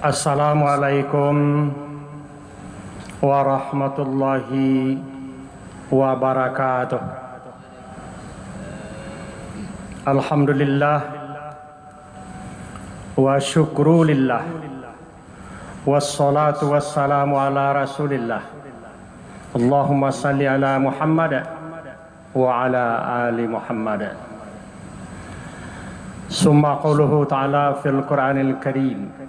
Assalamualaikum warahmatullahi wabarakatuh. Alhamdulillah wa syukrulillah wassalatu wassalamu ala rasulillah. Allahumma salli ala Muhammad wa ala ali Muhammad. Summa qawluhu ta'ala fil Qur'anil Karim.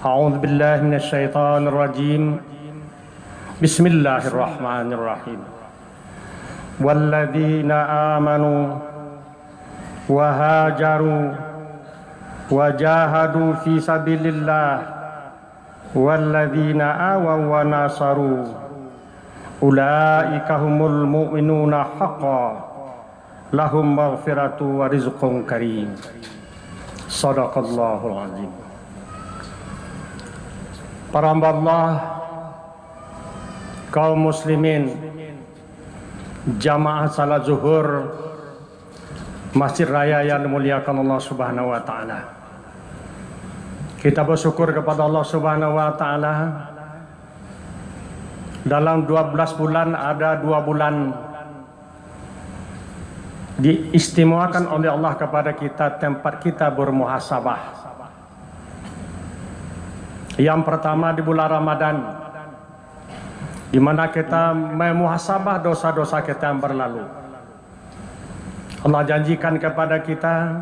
A'udzu billahi minasy syaithanir rajim. Bismillahirrahmanirrahim. Walladzina amanu wa hajaru wa jahadu fi sabilillah walladzina awaw wa nasaru ulaika humul mu'minuna haqqan lahum maghfiratu wa rizqun karim. Shadaqallahul azim. Para hamba Allah, kaum muslimin, jamaah salat zuhur Masjid Raya yang dimuliakan Allah Subhanahu wa taala. Kita bersyukur kepada Allah Subhanahu wa taala. Dalam 12 bulan ada 2 bulan diistimewakan oleh Allah kepada kita, tempat kita bermuhasabah. Yang pertama di bulan Ramadan, di mana kita memuhasabah dosa-dosa kita yang berlalu. Allah janjikan kepada kita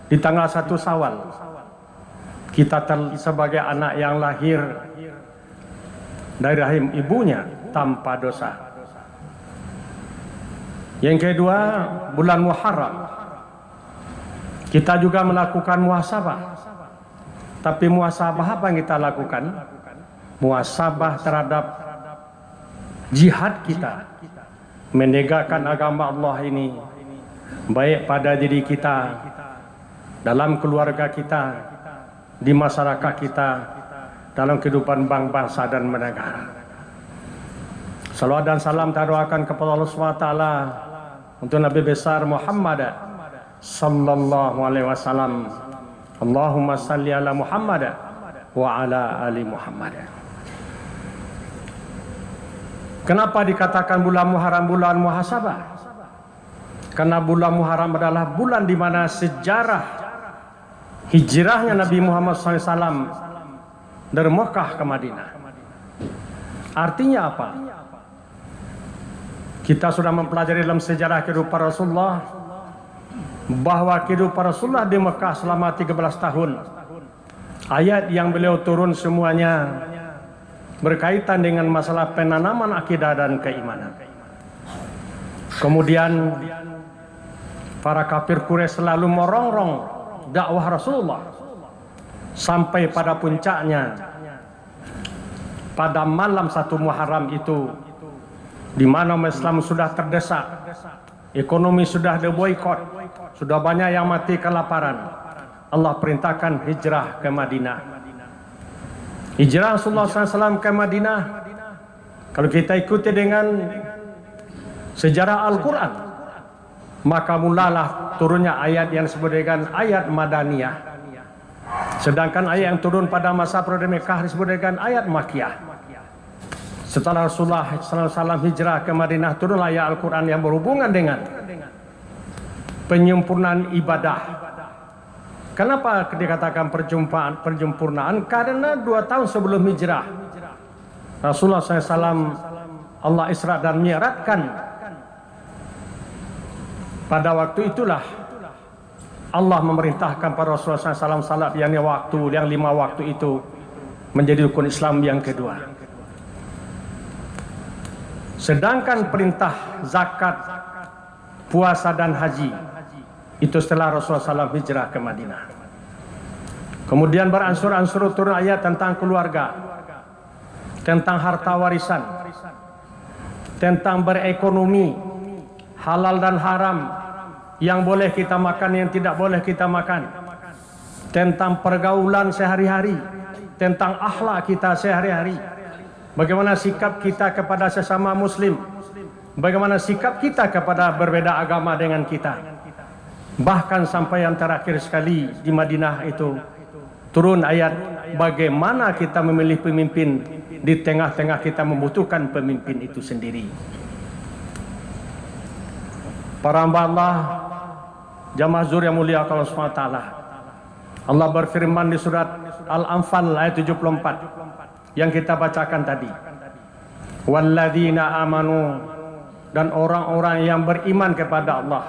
di tanggal 1 Syawal, kita sebagai anak yang lahir dari rahim ibunya tanpa dosa. Yang kedua, bulan Muharram, kita juga melakukan muhasabah. Tapi muhasabah apa yang kita lakukan? Muhasabah terhadap jihad kita, menegakkan agama Allah ini, baik pada diri kita, dalam keluarga kita, di masyarakat kita, dalam kehidupan bangsa dan negara. Salawat dan salam terdoakan kepada Allah SWT untuk Nabi besar Muhammad sallallahu alaihi wasallam. Allahumma salli ala Muhammad wa ala ali Muhammad. Kenapa dikatakan bulan Muharram bulan muhasabah? Karena bulan Muharram adalah bulan di mana sejarah hijrahnya Nabi Muhammad SAW dari Mekah ke Madinah. Artinya apa? Kita sudah mempelajari dalam sejarah kehidupan Rasulullah bahwa kehidupan Rasulullah di Mekah selama 13 tahun. Ayat yang beliau turun semuanya berkaitan dengan masalah penanaman akidah dan keimanan. Kemudian para kafir Quraisy selalu merongrong dakwah Rasulullah sampai pada puncaknya pada malam 1 Muharram itu, di mana Islam sudah terdesak, ekonomi sudah diboikot, sudah banyak yang mati kelaparan. Allah perintahkan hijrah ke Madinah. Hijrah Rasulullah SAW ke Madinah, kalau kita ikuti dengan sejarah Al-Quran, maka mulalah turunnya ayat yang disebut dengan ayat Madaniyah. Sedangkan ayat yang turun pada masa periode Mekah disebut dengan ayat Makkiyah. Setelah Rasulullah SAW hijrah ke Madinah, turun ayat Al-Quran yang berhubungan dengan penyempurnaan ibadah. Kenapa dikatakan penyempurnaan? Karena 2 tahun sebelum hijrah Rasulullah SAW Allah Isra dan Mi'rajkan. Pada waktu itulah Allah memerintahkan para Rasulullah SAW salat yang 5 waktu itu menjadi rukun Islam yang kedua. Sedangkan perintah zakat, puasa dan haji itu setelah Rasulullah SAW hijrah ke Madinah. Kemudian beransur-ansur turun ayat tentang keluarga, tentang harta warisan, tentang berekonomi, halal dan haram, yang boleh kita makan, yang tidak boleh kita makan, tentang pergaulan sehari-hari, tentang akhlak kita sehari-hari, bagaimana sikap kita kepada sesama muslim, bagaimana sikap kita kepada berbeda agama dengan kita. Bahkan sampai yang terakhir sekali di Madinah itu turun ayat bagaimana kita memilih pemimpin di tengah-tengah kita membutuhkan pemimpin itu sendiri. Para hamba Allah, jamaah zuhur yang mulia Allah SWT, Allah berfirman di surat Al-Anfal ayat 74 yang kita bacakan tadi, walladzina amanu, dan orang-orang yang beriman kepada Allah,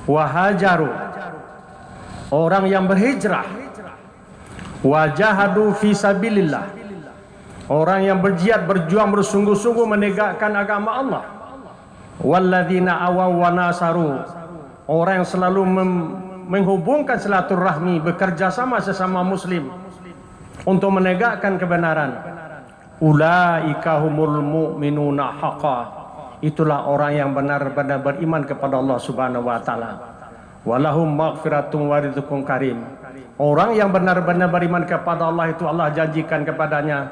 wahajaru, orang yang berhijrah, wajahadu fi sabilillah, orang yang berjihad, berjuang bersungguh-sungguh menegakkan agama Allah, walladzina awaw wa nasaru, orang yang selalu menghubungkan silaturahmi, bekerja sama sesama muslim untuk menegakkan kebenaran, ulaika humul mu'minuna haqqa, itulah orang yang benar-benar beriman kepada Allah Subhanahu wa taala. Walahum maghfiratun wa rizqun karim, orang yang benar-benar beriman kepada Allah itu Allah janjikan kepadanya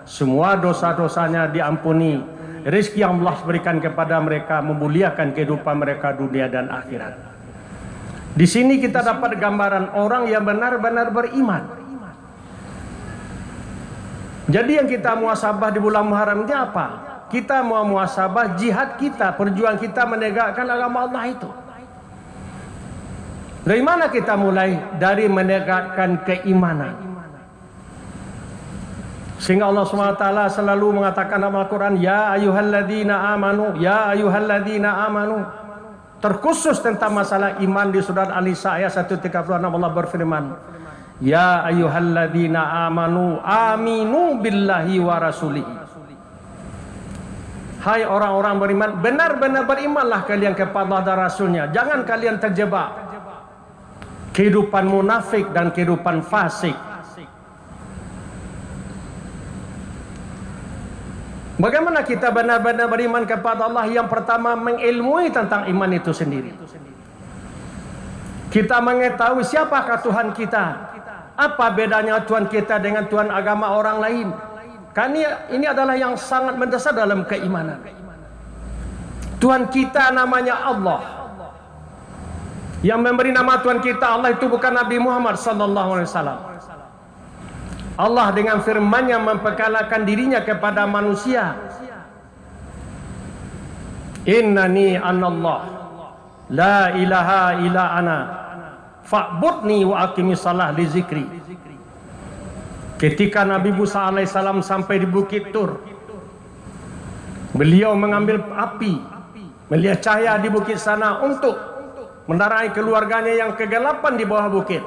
semua dosa-dosanya diampuni, rezeki yang Allah berikan kepada mereka memuliakan kehidupan mereka dunia dan akhirat. Di sini kita dapat gambaran orang yang benar-benar beriman. Jadi yang kita muhasabah di bulan Muharram ini apa? Kita mau muhasabah jihad kita, perjuangan kita menegakkan agama Allah itu. Dari mana kita mulai? Dari menegakkan keimanan. Sehingga Allah SWT selalu mengatakan dalam Al-Quran, ya ayyuhalladzina amanu, ya ayyuhalladzina amanu. Terkhusus tentang masalah iman di surat Al-Isra ayat 136 Allah berfirman, ya ayyuhalladzina amanu aminu billahi wa rasulihi. Hai orang-orang beriman, benar-benar berimanlah kalian kepada Allah dan Rasulnya. Jangan kalian terjebak kehidupan munafik dan kehidupan fasik. Bagaimana kita benar-benar beriman kepada Allah? Yang pertama, mengilmui tentang iman itu sendiri. Kita mengetahui siapakah Tuhan kita, apa bedanya Tuhan kita dengan Tuhan agama orang lain. Karena ini adalah yang sangat mendasar dalam keimanan. Tuhan kita namanya Allah. Yang memberi nama Tuhan kita Allah itu bukan Nabi Muhammad sallallahu alaihi wasallam. Allah dengan firman-Nya memperkenalkan dirinya kepada manusia. Innani anallah la ilaha illa ana fa'budni wa aqimis shalah li zikri. Ketika Nabi Musa alaihissalam sampai di Bukit Tur, beliau mengambil api, melihat cahaya di bukit sana untuk menerangi keluarganya yang kegelapan di bawah bukit.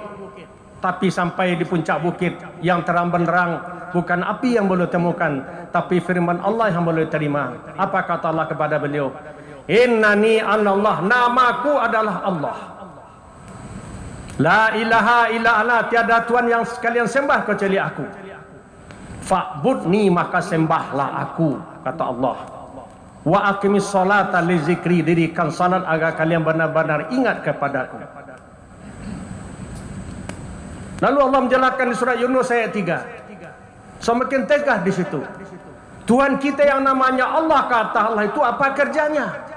Tapi sampai di puncak bukit yang terang benderang, bukan api yang boleh temukan, tapi firman Allah yang boleh terima. Apa kata Allah kepada beliau? Innani anallah, namaku adalah Allah. La ilaha illa ana, tiada Tuhan yang sekalian sembah kecuali aku. Fa'budni, maka sembahlah aku, kata Allah. Wa aqimis sholata li zikri, dirikan salat agar kalian benar-benar ingat kepadaku. Lalu Allah menjelaskan di surat Yunus ayat 3. Semakin tegas di situ. Tuhan kita yang namanya Allah, kata Allah itu apa kerjanya?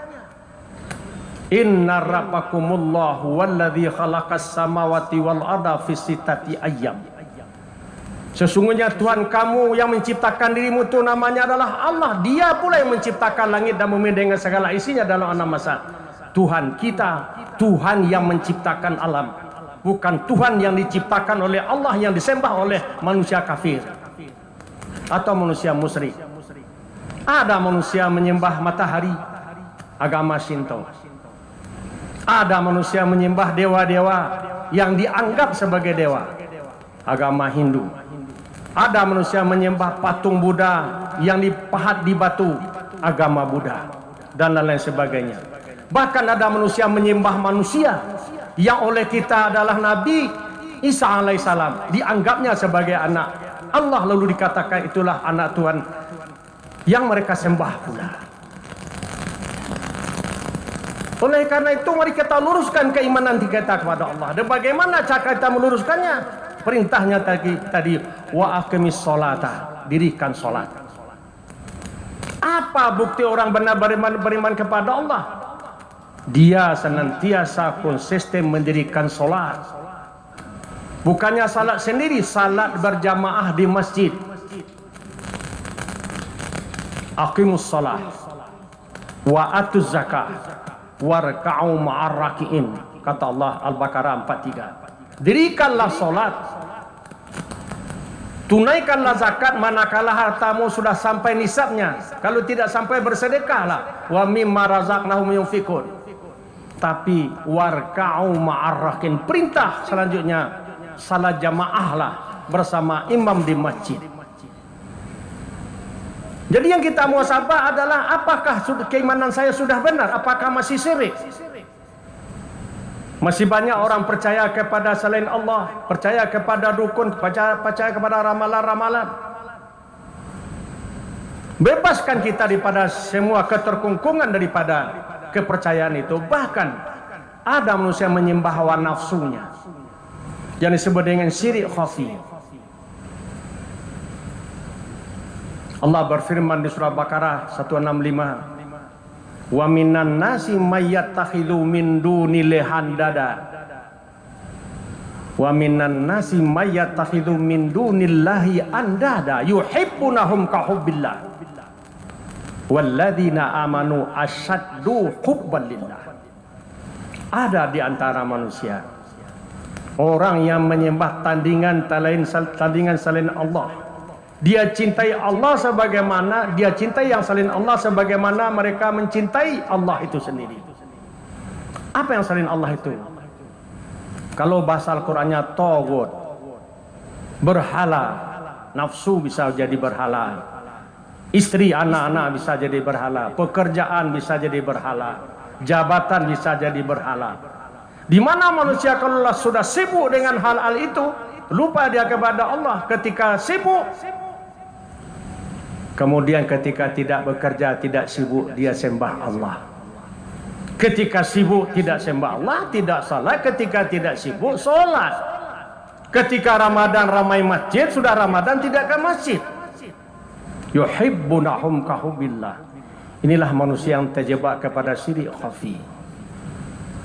Inna rabbakumullahu walladzi khalaqas samawati wal arda fi sittati ayyam. Sesungguhnya Tuhan kamu yang menciptakan dirimu itu namanya adalah Allah. Dia pula yang menciptakan langit dan bumi dengan segala isinya dalam 6 masa. Tuhan kita, Tuhan yang menciptakan alam. Bukan Tuhan yang diciptakan oleh Allah yang disembah oleh manusia kafir atau manusia musyrik. Ada manusia menyembah matahari, agama Shinto. Ada manusia menyembah dewa-dewa yang dianggap sebagai dewa, agama Hindu. Ada manusia menyembah patung Buddha yang dipahat di batu, agama Buddha, dan lain-lain sebagainya. Bahkan ada manusia menyembah manusia yang oleh kita adalah Nabi Isa alaihissalam, dianggapnya sebagai anak Allah, lalu dikatakan itulah anak Tuhan yang mereka sembah pula. Oleh karena itu mari kita luruskan keimanan kita kepada Allah. Dan bagaimana cara kita meluruskannya? Perintahnya tadi wa aqimis sholata, dirikan salat. Apa bukti orang benar beriman kepada Allah? Dia senantiasa konsisten mendirikan solat. Bukannya salat sendiri, salat berjamaah di masjid. Aqimus shalah wa atuz zakah warka'u ma'ar raki'in, kata Allah Al-Baqarah 43. Dirikanlah salat, tunaikanlah zakat manakala hartamu sudah sampai nisabnya. Kalau tidak sampai, bersedekahlah. Wa mimma razaqnahum yunfiqun. Tapi warka'u ma'ar raki'in, perintah selanjutnya salat jamaahlah bersama imam di masjid. Jadi yang kita muhasabah adalah, apakah keimanan saya sudah benar? Apakah masih syirik? Masih banyak orang percaya kepada selain Allah, percaya kepada dukun, percaya kepada ramalan-ramalan. Bebaskan kita daripada semua keterkungkungan daripada kepercayaan itu. Bahkan ada manusia menyembah hawa nafsunya, yang disebut dengan syirik khafi. Allah berfirman di surah Baqarah 165, wa minan nasi mayyattakhidhu min dunillahi handada, wa minan nasi mayyattakhidhu min dunillahi andada yuhibbunahum ka hubbillah walladzina amanu asyaddu hubban lillah. Ada di antara manusia orang yang menyembah tandingan selain Allah. Dia cintai Allah sebagaimana dia cintai yang selain Allah, sebagaimana mereka mencintai Allah itu sendiri. Apa yang selain Allah itu? Kalau bahasa Al-Qur'annya taghut, berhala. Nafsu bisa jadi berhala, istri, anak-anak bisa jadi berhala, pekerjaan bisa jadi berhala, jabatan bisa jadi berhala. Di mana manusia kalau sudah sibuk dengan hal-hal itu, lupa dia kepada Allah. Ketika sibuk, kemudian ketika tidak bekerja, tidak sibuk, dia sembah Allah. Ketika sibuk tidak sembah Allah, tidak salat. Ketika tidak sibuk, salat. Ketika Ramadan ramai masjid, sudah Ramadan tidak ke masjid. Yuhibbunahum ka hubbillah. Inilah manusia yang terjebak kepada syirik khafi.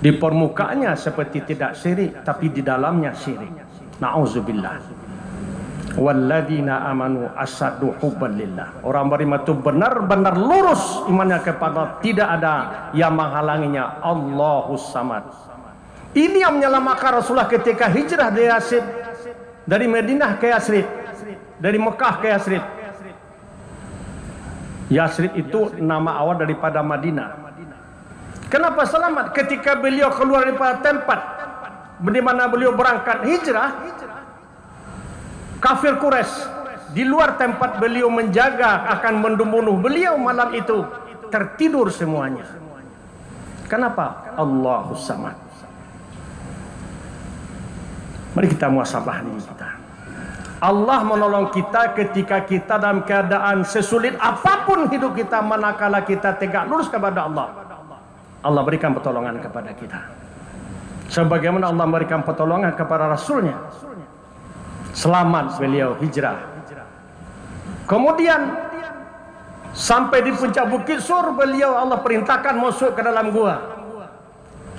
Di permukaannya seperti tidak syirik, tapi di dalamnya syirik. Na'udzubillah. Walladzina amanu asyaddu hubban lillah. Orang beriman itu benar-benar lurus imannya kepada, tidak ada yang menghalanginya, Allahus Samad. Ini yang menyelamatkan Rasulullah ketika hijrah dari Yasrib, dari Madinah ke Yasrib, dari Mekah ke Yasrib. Yasrib itu nama awal daripada Madinah. Kenapa selamat? Ketika beliau keluar daripada tempat di mana beliau berangkat hijrah, kafir Quraisy di luar tempat beliau menjaga akan membunuh beliau malam itu, tertidur semuanya. Kenapa? Allahus Samad. Mari kita muhasabah diri kita. Allah menolong kita ketika kita dalam keadaan sesulit apapun hidup kita, manakala kita tegak lurus kepada Allah. Allah berikan pertolongan kepada kita. Sebagaimana Allah memberikan pertolongan kepada Rasulnya. Selamat beliau hijrah. Kemudian sampai di puncak Bukit Sur, beliau Allah perintahkan masuk ke dalam gua.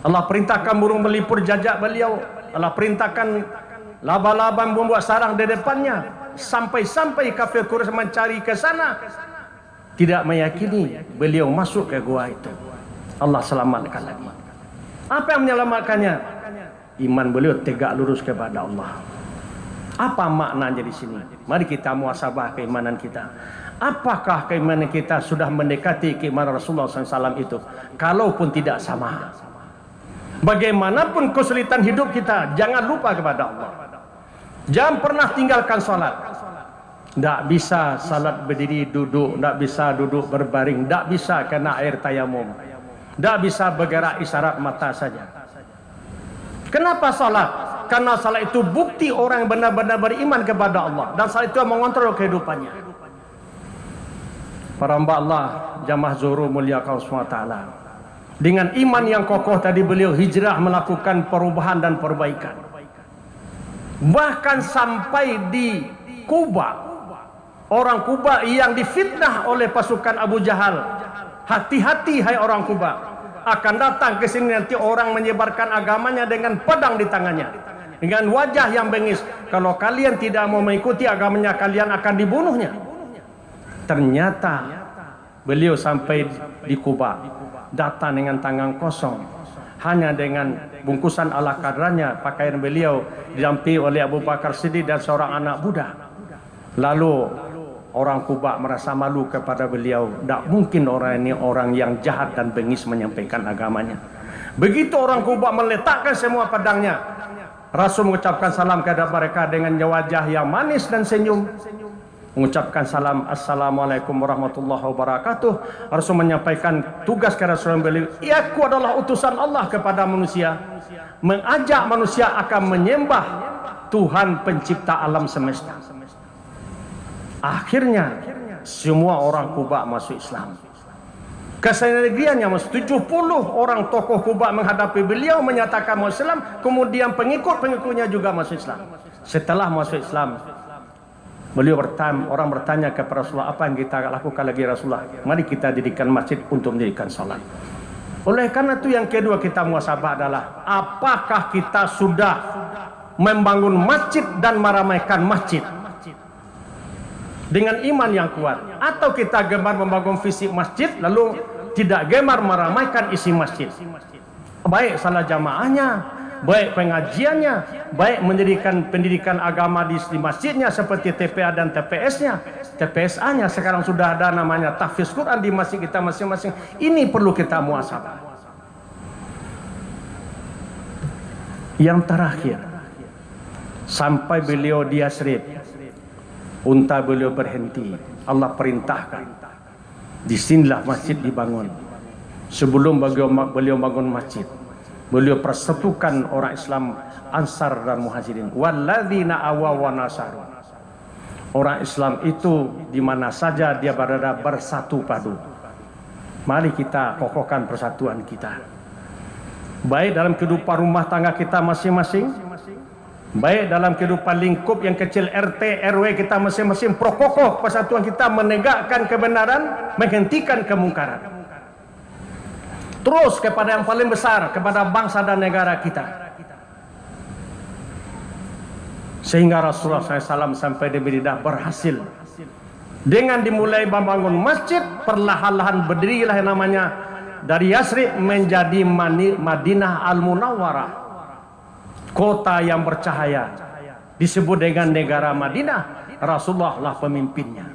Allah perintahkan burung melipur jajak beliau. Allah perintahkan laba-laba membuat sarang di depannya. Sampai-sampai kafir Quraisy mencari ke sana, tidak meyakini beliau masuk ke gua itu. Allah selamatkan lagi. Apa yang menyelamatkannya? Iman beliau tegak lurus kepada Allah. Apa maknanya di sini? Mari kita muhasabah keimanan kita. Apakah keimanan kita sudah mendekati keimanan Rasulullah SAW itu? Kalaupun tidak sama, bagaimanapun kesulitan hidup kita, jangan lupa kepada Allah. Jangan pernah tinggalkan salat. Tidak bisa salat berdiri duduk, tidak bisa duduk berbaring, tidak bisa kena air tayamum, tidak bisa bergerak isyarat mata saja. Kenapa salat? Karena salat itu bukti orang yang benar-benar beriman kepada Allah, dan salat itu mengontrol kehidupannya. Para hamba Allah, jamaah Zuhur mulia Allah SWT, dengan iman yang kokoh tadi beliau hijrah melakukan perubahan dan perbaikan. Bahkan sampai di Kuba, orang Kuba yang difitnah oleh pasukan Abu Jahal. Hati-hati hai orang Kuba, akan datang ke sini nanti orang menyebarkan agamanya dengan pedang di tangannya. dengan wajah yang bengis, kalau kalian tidak mau mengikuti agamanya, kalian akan dibunuhnya. Ternyata beliau sampai di Kuba, datang dengan tangan kosong, hanya dengan bungkusan ala kadarnya, pakaian beliau didampingi oleh Abu Bakar Siddiq dan seorang anak budak. Lalu orang Kuba merasa malu kepada beliau. Tak mungkin orang ini orang yang jahat dan bengis menyampaikan agamanya. Begitu orang Kuba meletakkan semua pedangnya, Rasul mengucapkan salam kepada mereka dengan wajah yang manis dan senyum. Mengucapkan salam, Assalamualaikum warahmatullahi wabarakatuh. Rasul menyampaikan tugas kepada Rasul beliau, aku adalah utusan Allah kepada manusia, mengajak manusia akan menyembah Tuhan pencipta alam semesta. Akhirnya semua orang Kuba masuk Islam. Kesendiriannya 70 orang tokoh Kuba menghadapi beliau menyatakan masuk Islam, kemudian pengikut-pengikutnya juga masuk Islam. Setelah masuk Islam, beliau orang bertanya kepada Rasulullah, apa yang kita lakukan lagi Rasulullah? Mari kita dirikan masjid untuk mendirikan salat. Oleh karena itu yang kedua kita muhasabah adalah, apakah kita sudah membangun masjid dan meramaikan masjid dengan iman yang kuat, atau kita gemar membangun fisik masjid lalu tidak gemar meramaikan isi masjid, baik salat jamaahnya, baik pengajiannya, baik mendirikan pendidikan agama di masjidnya seperti TPA dan TPS-nya, TPSA-nya sekarang sudah ada namanya tahfiz Quran di masjid kita masing-masing. Ini perlu kita muhasabah. Yang terakhir, sampai beliau di Yasrib, unta beliau berhenti. Allah perintahkan, disinilah masjid dibangun. Sebelum beliau bangun masjid, beliau persatukan orang Islam Ansar dan Muhajirin. Walladzina awaw wa nasaru. Orang Islam itu di mana saja dia berada bersatu padu. Mari kita kokohkan persatuan kita. Baik dalam kehidupan rumah tangga kita masing-masing, baik dalam kehidupan lingkup yang kecil RT, RW kita masing-masing, prokokoh persatuan kita, menegakkan kebenaran, menghentikan kemungkaran. Terus kepada yang paling besar, kepada bangsa dan negara kita. Sehingga Rasulullah SAW sampai di Madinah berhasil. Dengan dimulai membangun masjid, perlahan-lahan berdirilah yang namanya dari Yasrib menjadi Madinah Al-Munawwarah, kota yang bercahaya, disebut dengan negara Madinah. Rasulullah lah pemimpinnya.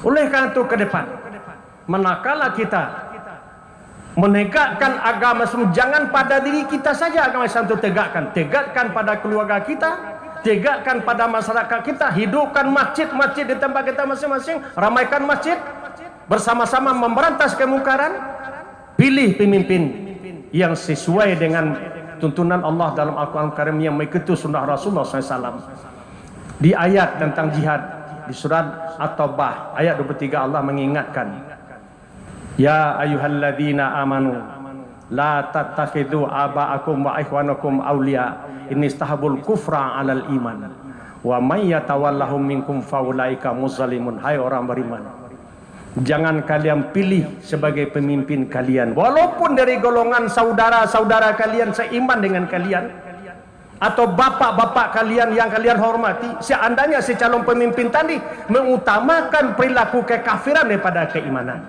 Oleh karena itu ke depan, manakala kita menegakkan agama Islam, jangan pada diri kita saja agama Islam itu tegakkan pada keluarga kita, tegakkan pada masyarakat kita, hidupkan masjid-masjid di tempat kita masing-masing, ramaikan masjid, bersama-sama memberantas kemungkaran. Pilih pemimpin yang sesuai dengan tuntunan Allah dalam Al-Quran Karim, yang mengikuti sunnah Rasulullah SAW. Di ayat tentang jihad di surat At-Taubah ayat 23 Allah mengingatkan, ya ayyuhalladzina amanu la tattakhidhu aba'akum wa ikhwanakum awliya inistahabul kufra 'alal iman wa may yatawallahum minkum faulaika muzalimun. Hai orang beriman, jangan kalian pilih sebagai pemimpin kalian walaupun dari golongan saudara-saudara kalian seiman dengan kalian, atau bapak-bapak kalian yang kalian hormati. Seandainya si calon pemimpin tadi mengutamakan perilaku kekafiran daripada keimanan,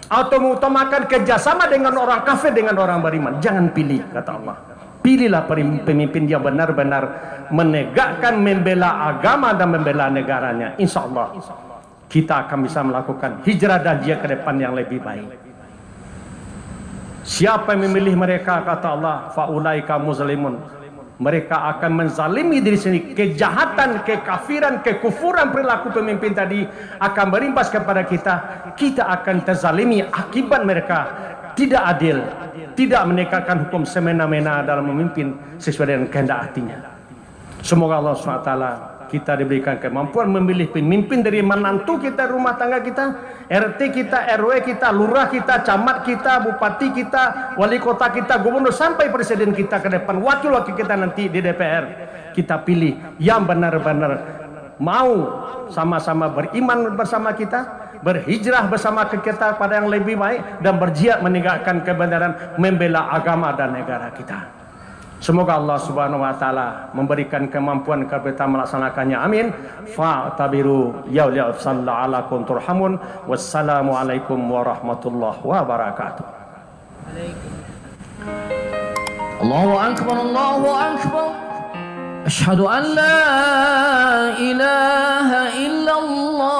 atau mengutamakan kerjasama dengan orang kafir dengan orang beriman, jangan pilih, kata Allah. Pilihlah pemimpin yang benar-benar menegakkan, membela agama dan membela negaranya. Insya Allah kita akan bisa melakukan hijrah dan jihad ke depan yang lebih baik. Siapa yang memilih mereka, kata Allah, faulaika muzlimun, mereka akan menzalimi diri sendiri. Kejahatan, kekafiran, kekufuran perilaku pemimpin tadi akan berimbas kepada kita. Kita akan terzalimi akibat mereka tidak adil, tidak menegakkan hukum semena-mena dalam memimpin sesuai dengan kehendak hatinya. Semoga Allah SWT kita diberikan kemampuan memilih pemimpin dari menantu kita, rumah tangga kita, RT kita, RW kita, lurah kita, camat kita, bupati kita, wali kota kita, gubernur, sampai presiden kita ke depan, wakil-wakil kita nanti di DPR. Kita pilih yang benar-benar mau sama-sama beriman bersama kita, berhijrah bersama kita pada yang lebih baik, dan berjihad menegakkan kebenaran, membela agama dan negara kita. Semoga Allah Subhanahu wa taala memberikan kemampuan kepada kita melaksanakannya. Amin. Fa'tabiru ya sallallahu turhamun. Wassalamualaikum warahmatullahi wabarakatuh. Allahu akbar, Allahu akbar. Asyhadu an la ilaha illallah.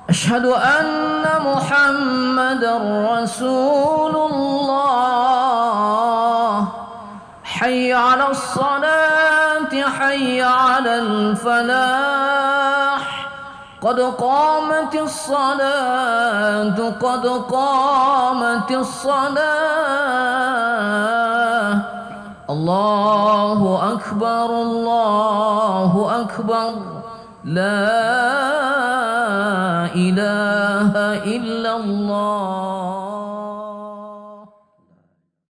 Asyhadu anna Muhammadar Rasulullah. Hayya 'alas salati, hayya 'alal falah. قد قامت الصلاة قد قامت الصلاة الله أكبر الله أكبر لا إله إلا الله